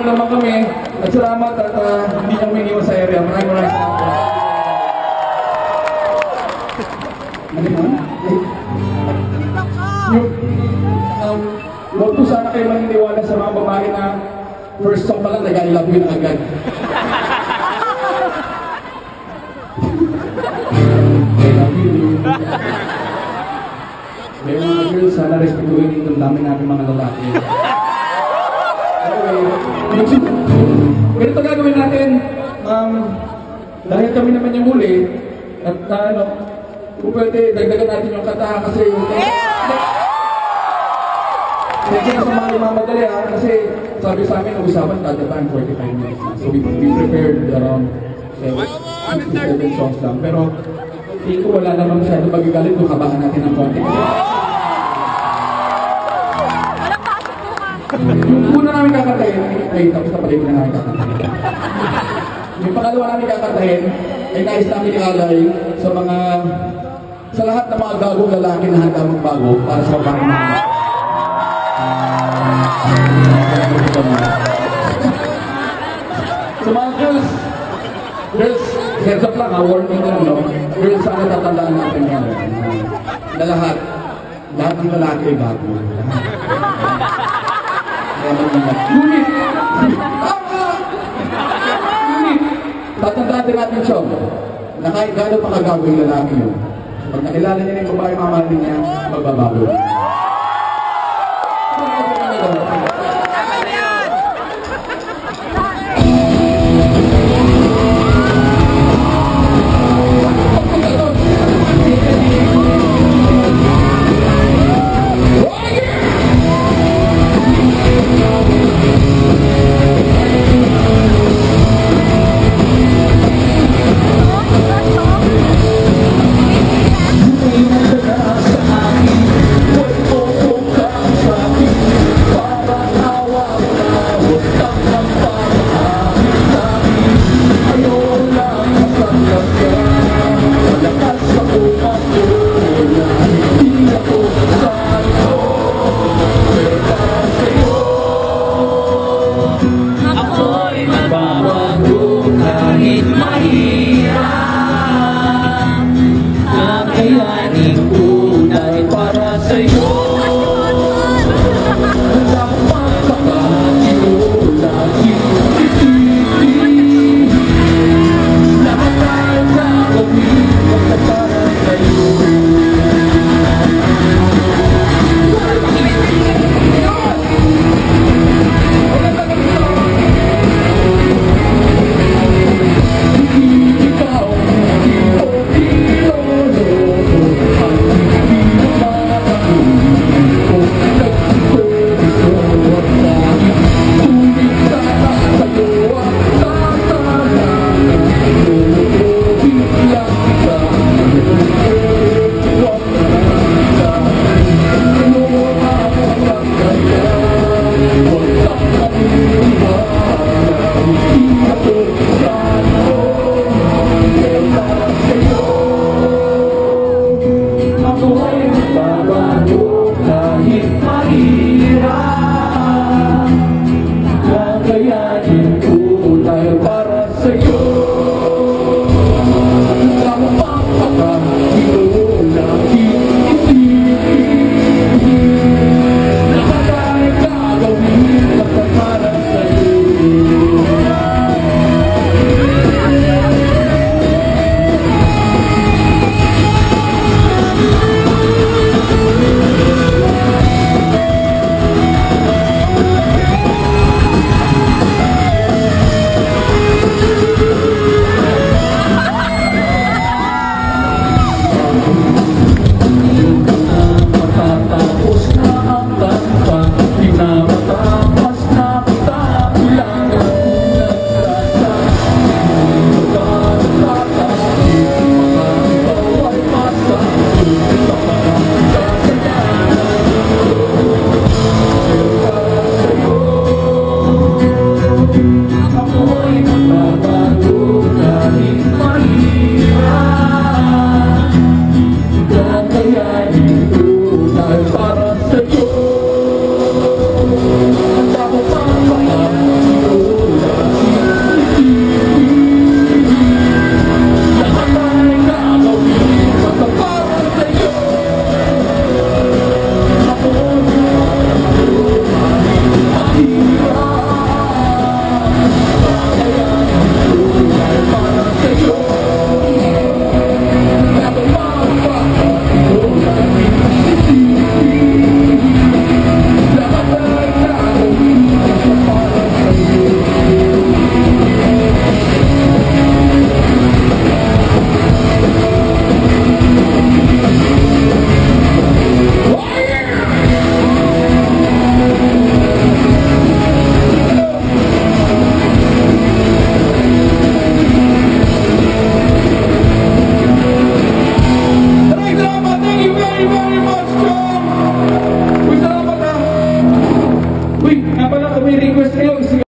naman kami. At salamat at hindi niyo kami iniwan sa area. Maraming salamat. Ano man? Huwag po sana kayo maniniwala sa mga babae na first song pa lang nag-I love you na agad. I love you. May mga girls, sana respetuhin yung damdamin natin mga lalaki. Anyway, ganito gagawin natin. Dahil kami naman yung huli, at kung pwede, dagdagan natin yung kanta kasi yung... Hindi na sa mga mamadali kasi sabi sa amin, usapan tatataan 45 minutes na. So we prepared around 7 songs lang. Pero hindi ko wala naman masyado magagalit kung kabahan natin ng konti. Yung una namin kakantahin, ay tapos na pala yung una namin kakantahin. Yung pangalawa namin kakantahin, ay nais namin ialay sa lahat ng mga gagong lalaki na handa magbago para sa babaeng mga. So mga girls, heads up lang warning lang, no? Girls, sana tatandaan natin yan. Na lahat ng lalaki ay bago. Ngunit, tatandaan din natin siya, na kahit gano'n pa kagago yung lalaki yun, pag nakilala niya yung babae mamahalin niya, magbabago. pala kung may request kayo,